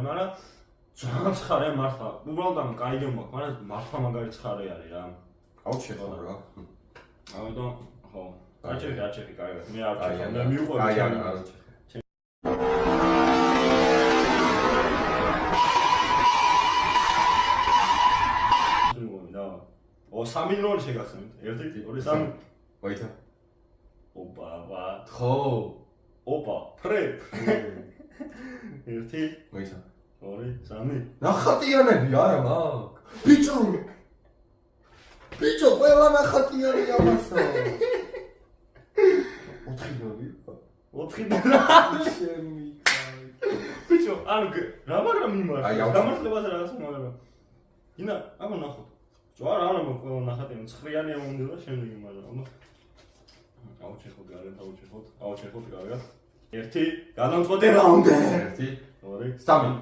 მაგრამ ძალიან ცხარე მართლა. უბრალოდ ამ კაი გემო აქვს, მაგრამ მართლა მაგარი ცხარე არის რა. აუჩეხო რა. ამიტომ ხო. აჩეხი, კარგად. მე არ ჩეხო. მე მიუყვები. აი არ ჩეხო. ო 3 როლი შეგახსენებთ. 1 2 3. ვაითა. ოპა, ვა. ხო. ოპა, ფრე. 1 ვაითა. 2 3. ნახატიანები არა მაგ. ბიჭო, ყველა ნახატიანი ამასო. 4 დოლარი. 4 დოლარი. შემი. ბიჭო, ანუ რა მაგრამ მიმართ. აი, გამართლებას რაღაც მაგრამ. ინა, აბა ნახოთ. ჯوار არა ყველა ნახატიანი ცხრიანი ამონდება შემდეგი მაგრამ. აუჩეხოთ კარგად. 1 გადამწყვეტი რაუნდი. 1 2 3